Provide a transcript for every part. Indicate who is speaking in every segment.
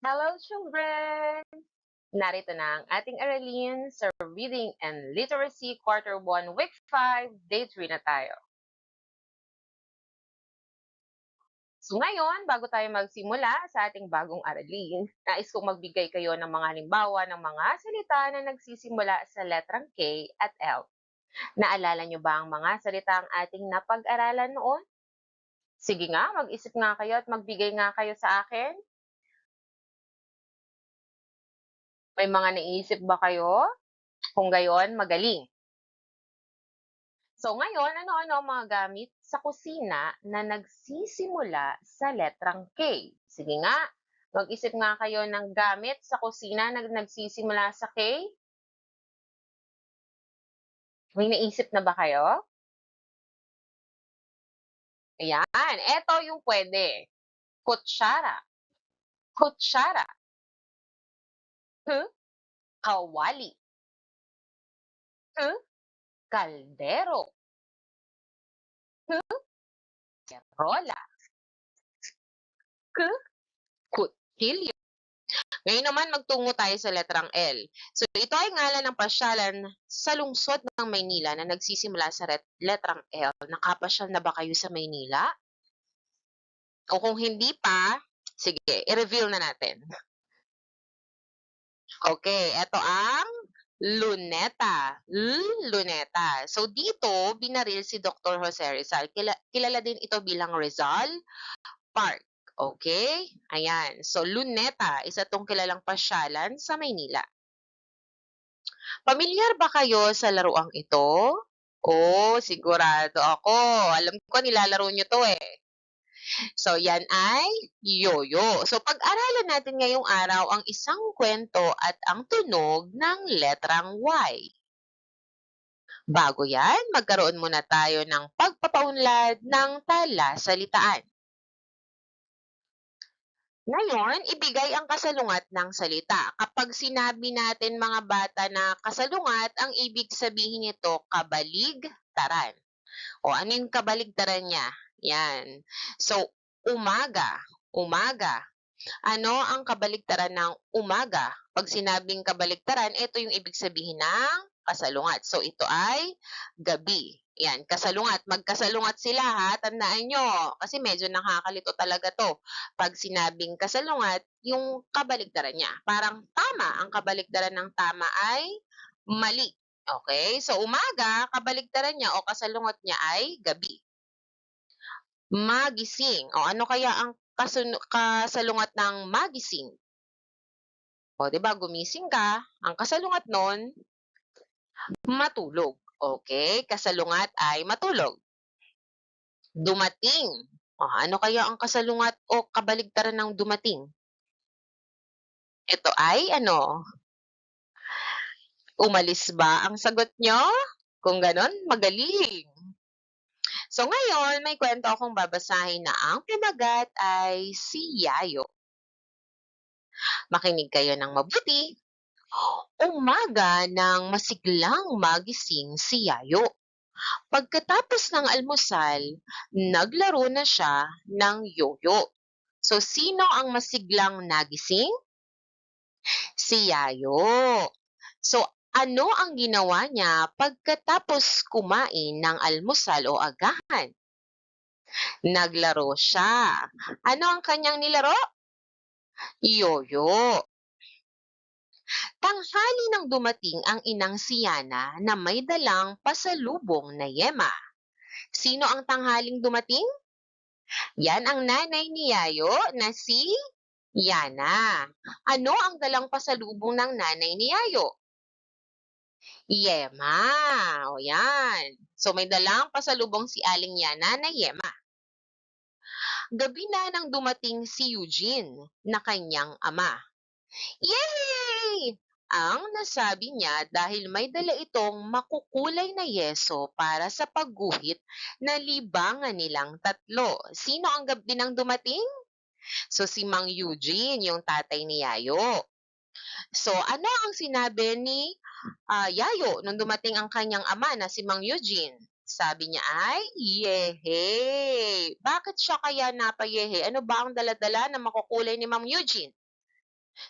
Speaker 1: Hello, children! Narito na ang ating aralin sa Reading and Literacy Quarter 1, Week 5, Day 3 na tayo. So ngayon, bago tayo magsimula sa ating bagong aralin, nais kong magbigay kayo ng mga halimbawa ng mga salita na nagsisimula sa letrang K at L. Naalala niyo ba ang mga salita ang ating napag-aralan noon? Sige nga, mag-isip nga kayo at magbigay nga kayo sa akin. May mga naisip ba kayo? Kung gayon, magaling. So ngayon, ano-ano ang mga gamit sa kusina na nagsisimula sa letrang K? Sige nga, mag-isip nga kayo ng gamit sa kusina na nagsisimula sa K. May naisip na ba kayo? Ayan, eto yung pwede. Kutsara. Kutsara. Kawali. Kaldero. Rola. Kutsilyo. Ngayon naman, magtungo tayo sa letrang L. So, ito ay ngalan ng pasyalan sa lungsod ng Maynila na nagsisimula sa letrang L. Nakapasyal na ba kayo sa Maynila? O kung hindi pa, sige, i-reveal na natin. Okay, ito ang Luneta. Luneta. So, dito, binaril si Dr. Jose Rizal. Kilala din ito bilang Rizal Park. Okay? Ayan. So, Luneta, isa tong kilalang pasyalan sa Maynila. Pamilyar ba kayo sa laruang ito? Oh, sigurado ako. Alam ko nilalaro nyo to eh. So, yan ay yoyo. So, pag-aralan natin ngayong araw ang isang kwento at ang tunog ng letrang Y. Bago yan, magkaroon muna tayo ng pagpapaunlad ng talasalitaan. Ngayon, ibigay ang kasalungat ng salita. Kapag sinabi natin mga bata na kasalungat, ang ibig sabihin nito kabaligtaran. O ano yung kabaligtaran niya? Yan. So, umaga. Umaga. Ano ang kabaligtaran ng umaga? Pag sinabing kabaligtaran, ito yung ibig sabihin ng kasalungat. So, ito ay gabi. Yan, kasalungat. Magkasalungat sila ha, tandaan nyo. Kasi medyo nakakalito talaga to. Pag sinabing kasalungat, yung kabaligtaran niya. Parang tama. Ang kabaligtaran ng tama ay mali. Okay? So, umaga, kabaligtaran niya o kasalungat niya ay gabi. Magising. O ano kaya ang kasalungat ng magising? O, di ba, gumising ka, ang kasalungat nun, matulog. Okay? Kasalungat ay matulog. Dumating. O, ano kaya ang kasalungat o kabaligtaran ng dumating? Ito ay ano? Umalis ba ang sagot nyo? Kung ganon, magaling. So ngayon, may kwento akong babasahin na ang pamagat ay si Yayo. Makinig kayo ng mabuti. Umaga nang masiglang magising si Yayo. Pagkatapos ng almusal, naglaro na siya ng yoyo. So, sino ang masiglang nagising? Si Yayo. So, ano ang ginawa niya pagkatapos kumain ng almusal o agahan? Naglaro siya. Ano ang kanyang nilaro? Yoyo. Tanghali nang dumating ang inang si Yana na may dalang pasalubong na yema. Sino ang tanghaling dumating? Yan ang nanay ni Yayo na si Yana. Ano ang dalang pasalubong ng nanay ni Yayo? Yema. O yan. So may dalang pasalubong si Aling Yana na yema. Gabi na nang dumating si Eugene na kanyang ama. Yay! Ang nasabi niya dahil may dala itong makukulay na yeso para sa pagguhit na libangan nilang tatlo. Sino ang gabi nang dumating? So si Mang Eugene, yung tatay ni Yayo. So ano ang sinabi ni Yayo nung dumating ang kanyang ama na si Mang Eugene? Sabi niya ay, yehe. Bakit siya kaya napayehe? Ano ba ang daladala na makukulay ni Mang Eugene?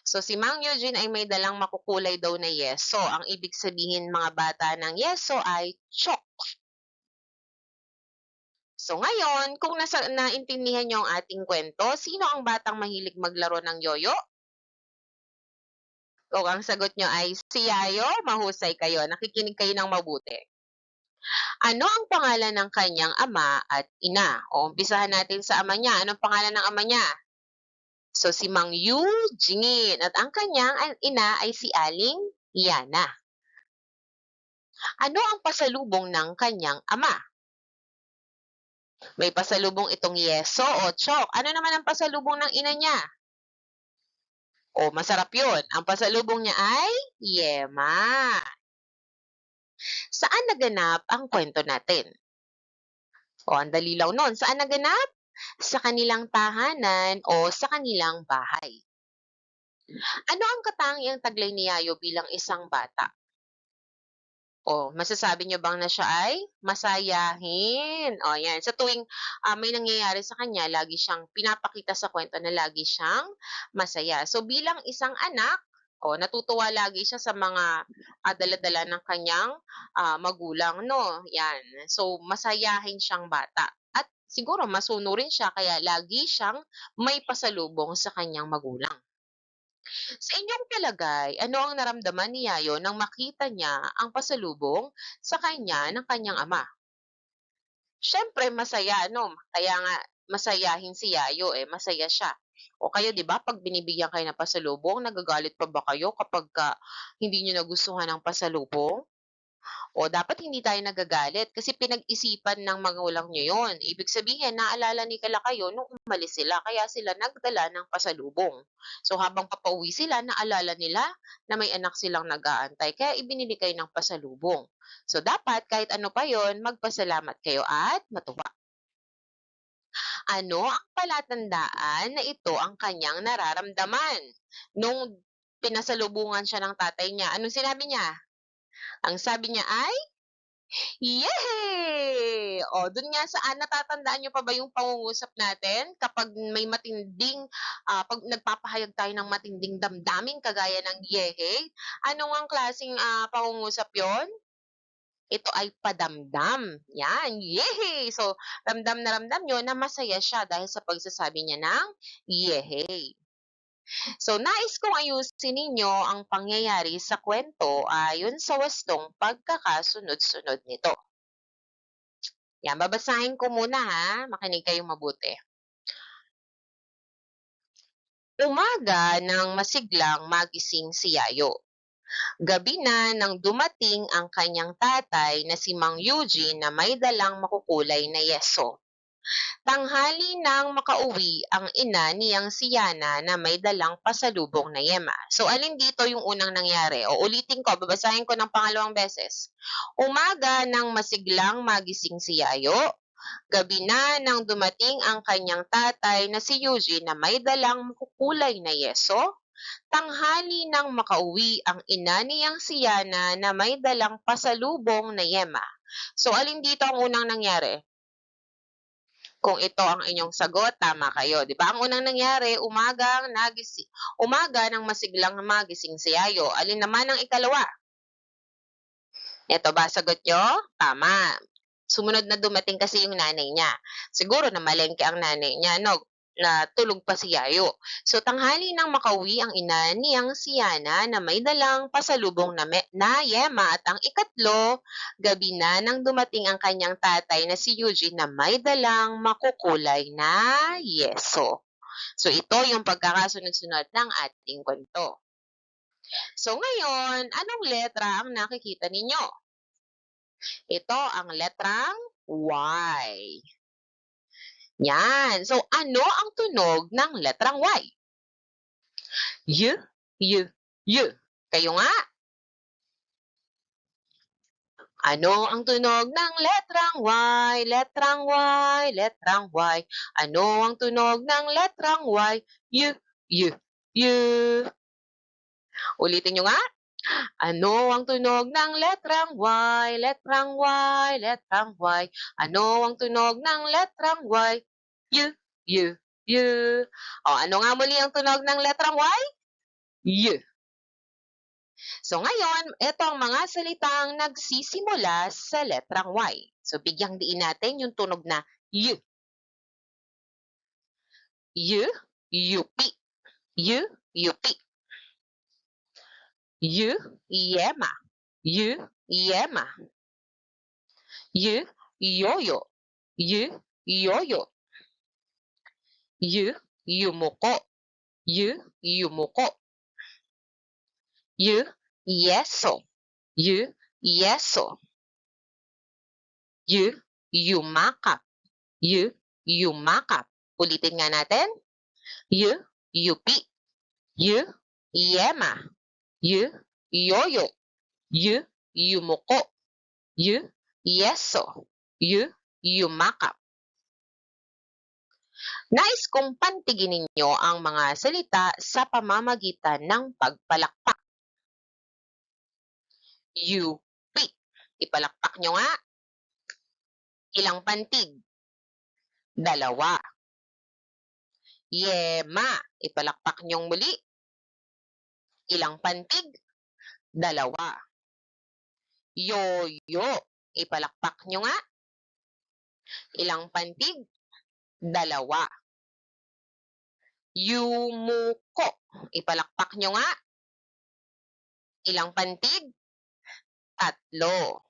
Speaker 1: So si Mang Eugene ay may dalang makukulay daw na yeso. Ang ibig sabihin mga bata ng yeso ay chalk. So ngayon, kung naintindihan niyo ang ating kwento, sino ang batang mahilig maglaro ng yoyo? Kung ang sagot niyo ay si Yayo, mahusay kayo. Nakikinig kayo ng mabuti. Ano ang pangalan ng kanyang ama at ina? O umpisahan natin sa ama niya. Anong pangalan ng ama niya? So si Mang Eugene at ang kanyang ina ay si Aling Yana. Ano ang pasalubong ng kanyang ama? May pasalubong itong yeso o chalk. Ano naman ang pasalubong ng ina niya? O masarap yun. Ang pasalubong niya ay yema. Saan naganap ang kwento natin? O ang dali lang nun. Saan naganap? Sa kanilang tahanan o sa kanilang bahay. Ano ang katangiang taglay ni Yayo bilang isang bata? O, masasabi niyo bang na siya ay masayahin? O, yan. Sa tuwing may nangyayari sa kanya, lagi siyang pinapakita sa kwento na lagi siyang masaya. So, bilang isang anak, o, natutuwa lagi siya sa mga dala-dala ng kanyang magulang, no? Yan. So, masayahin siyang bata. At siguro masunurin siya, kaya lagi siyang may pasalubong sa kanyang magulang. Sa inyong palagay, ano ang naramdaman ni Yayo nang makita niya ang pasalubong sa kanya ng kanyang ama? Siyempre masaya 'no, kaya nga masayahin si Yayo, eh, masaya siya. O kayo 'di ba 'pag binibigyan kayo ng pasalubong nagagalit pa ba kayo kapagka hindi niyo nagustuhan ang pasalubong? O dapat hindi tayo nagagalit kasi pinag-isipan ng magulang niyo yon. Ibig sabihin, naalala nila kayo nung umalis sila, kaya sila nagdala ng pasalubong. So habang papauwi sila, naalala nila na may anak silang nag-aantay, kaya ibinili kayo ng pasalubong. So dapat kahit ano pa yon, magpasalamat kayo at matuwa. Ano ang palatandaan na ito ang kanyang nararamdaman? Nung pinasalubungan siya ng tatay niya, anong sinabi niya? Ang sabi niya ay, yehey! O, dun nga saan natatandaan niyo pa ba yung pangungusap natin kapag may matinding, 'pag nagpapahayag tayo ng matinding damdamin kagaya ng yehey, ano ngang klaseng, pangungusap yon? Ito ay padamdam, 'yan, yehey! So, ramdam na ramdam niyo na masaya siya dahil sa pagsasabi niya ng yehey. So, nais kong ayusin ninyo ang pangyayari sa kwento ayon sa wastong pagkakasunod-sunod nito. Yan, babasahin ko muna ha, makinig kayong mabuti. Umaga nang masiglang magising si Yayo. Gabi na nang dumating ang kanyang tatay na si Mang Eugene na may dalang makukulay na yeso. Tanghali nang makauwi ang ina niyang si Yana na may dalang pasalubong na yema. So, alin dito yung unang nangyari? O ulitin ko, babasahin ko ng pangalawang beses. Umaga nang masiglang magising si Yayo. Gabi na nang dumating ang kanyang tatay na si Eugene na may dalang makukulay na yeso. Tanghali nang makauwi ang ina niyang si Yana na may dalang pasalubong na yema. So, alin dito ang unang nangyari? Kung ito ang inyong sagot, tama kayo. Di ba? Ang unang nangyari, umaga nang masiglang magising si Yayo. Alin naman ang ikalawa? Ito ba sagot nyo? Tama. Sumunod na dumating kasi yung nanay niya. Siguro na malengke ang nanay niya, no? Na tulog pa si Yayo. So, tanghali nang makauwi ang ina niyang si Yana na may dalang pasalubong na yema. At ang ikatlo, gabi na nang dumating ang kanyang tatay na si Eugene na may dalang makukulay na yeso. So, ito yung pagkakasunod-sunod ng ating kwento. So, ngayon, anong letra ang nakikita ninyo? Ito ang letrang Y. Yan. So, ano ang tunog ng letrang Y? Y, Y, Y. Kayo nga. Ano ang tunog ng letrang Y? Letrang Y, letrang Y. Ano ang tunog ng letrang Y? Y, Y, Y. Ulitin nyo nga. Ano ang tunog ng letrang Y? Letrang Y, letrang Y. Ano ang tunog ng letrang Y? Y, Y, Y. O, ano nga muli ang tunog ng letrang Y? Y. So ngayon, ito ang mga salitang nagsisimula sa letrang Y. So bigyang diin natin yung tunog na Y. Y, yupi. Y, yupi. Y, yema. Y, yema. Y, yoyo. Y, yoyo. Y, yumuko. Y, yumuko. Y, yeso. Y, yeso. Y, yumakap. Y, yumakap. Ulitin nga natin. Y, yupi. Y, yema. Y, yoyo. Y, yumuko. Y, yeso. Y, yumakap. Nais kong pantigin ninyo ang mga salita sa pamamagitan ng pagpalakpak. Yupi. Ipalakpak nyo nga. Ilang pantig? Dalawa. Yema. Ipalakpak nyong muli. Ilang pantig? Dalawa. Yoyo. Ipalakpak nyo nga. Ilang pantig? Dalawa. Yumuko. Ipalakpak nyo nga. Ilang pantig? Tatlo.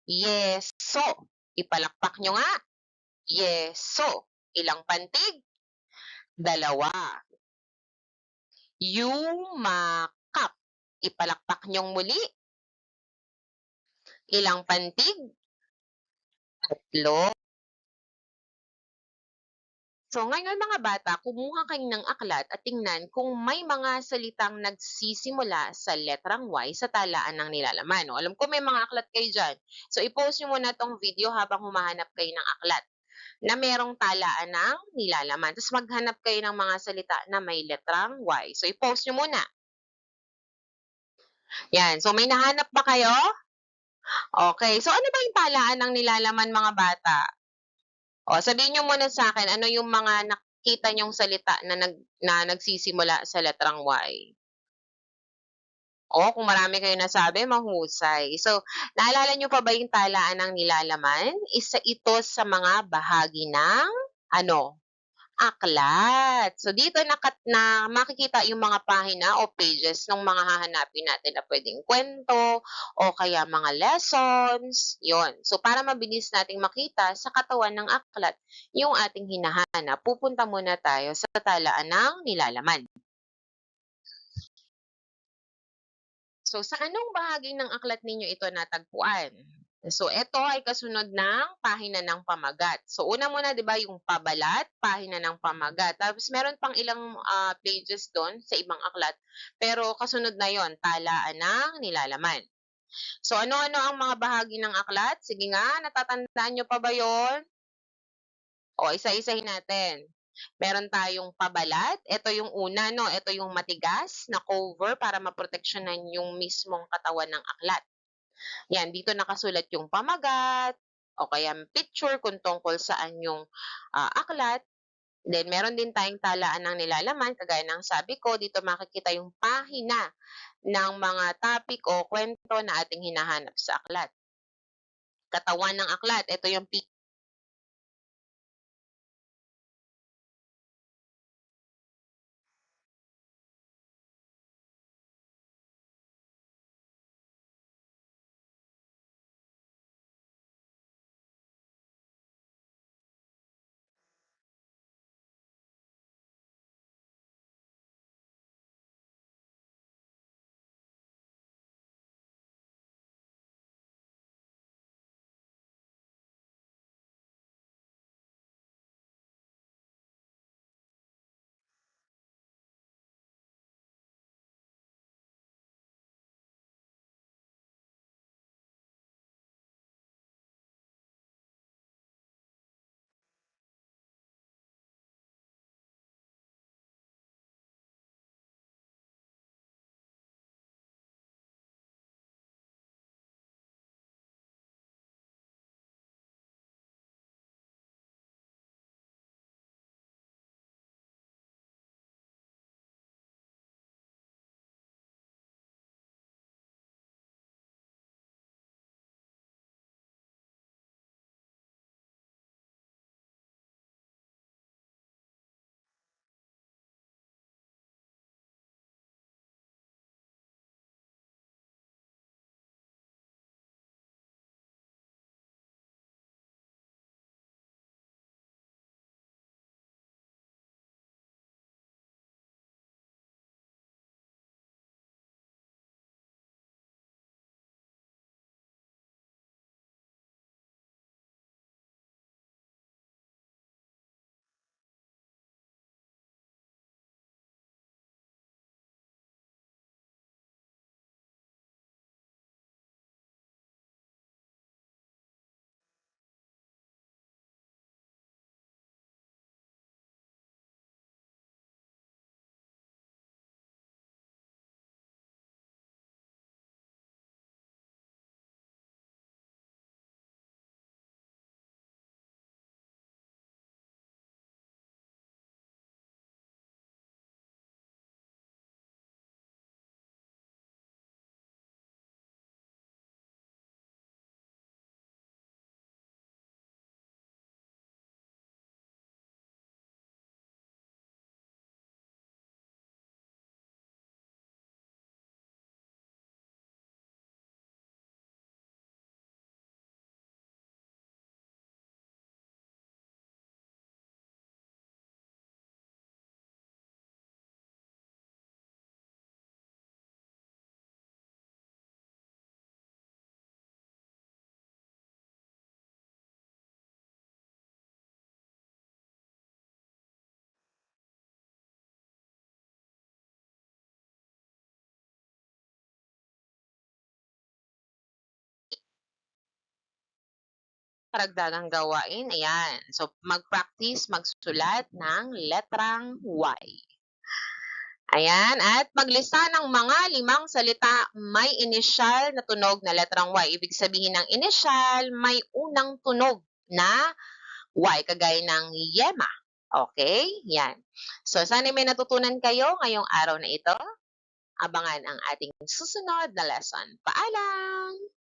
Speaker 1: Yeso. Ipalakpak nyo nga. Yeso. Ilang pantig? Dalawa. Yumakap. Ipalakpak nyong muli. Ilang pantig? Tatlo. So ngayon mga bata, kumuha kayo ng aklat at tingnan kung may mga salitang nagsisimula sa letrang Y sa talaan ng nilalaman. No? Alam ko may mga aklat kayo dyan. So i-post nyo muna tong video habang humahanap kayo ng aklat na merong talaan ng nilalaman. Tapos maghanap kayo ng mga salita na may letrang Y. So i-post nyo muna. Yan. So may nahanap ba kayo? Okay. So ano ba yung talaan ng nilalaman mga bata? O, sabihin niyo muna sa akin, ano yung mga nakita niyong salita na nagsisimula sa letrang Y? O, kung marami kayong nasabi, mahusay. So, naalala niyo pa ba yung talaan ng nilalaman? Isa ito sa mga bahagi ng ano? Aklat. So, dito na makikita yung mga pahina o pages ng mga hahanapin natin na pwedeng kwento o kaya mga lessons. Yon. So, para mabilis nating makita sa katawan ng aklat yung ating hinahanap, pupunta muna tayo sa talaan ng nilalaman. So, sa anong bahagi ng aklat ninyo ito natagpuan? So, ito ay kasunod ng pahina ng pamagat. So, una muna, di ba, yung pabalat, pahina ng pamagat. Tapos, meron pang ilang pages doon sa ibang aklat. Pero, kasunod na yon talaan ng nilalaman. So, ano-ano ang mga bahagi ng aklat? Sige nga, natatandaan nyo pa ba yon? O, isa-isahin natin. Meron tayong pabalat. Ito yung una, no? Ito yung matigas na cover para maproteksyonan yung mismong katawan ng aklat. Yan, dito nakasulat yung pamagat, o kaya picture kung tungkol saan yung aklat. Then, meron din tayong talaan ng nilalaman, kagaya ng sabi ko, dito makikita yung pahina ng mga topic o kwento na ating hinahanap sa aklat. Katawan ng aklat, ito yung karagdagang gawain, ayan. So, mag-practice magsulat ng letrang Y. Ayan, at maglista ng mga 5 salita may inisyal na tunog na letrang Y. Ibig sabihin ng inisyal, may unang tunog na Y, kagaya ng yema. Okay? Yan. So, sana may natutunan kayo ngayong araw na ito. Abangan ang ating susunod na lesson. Paalam!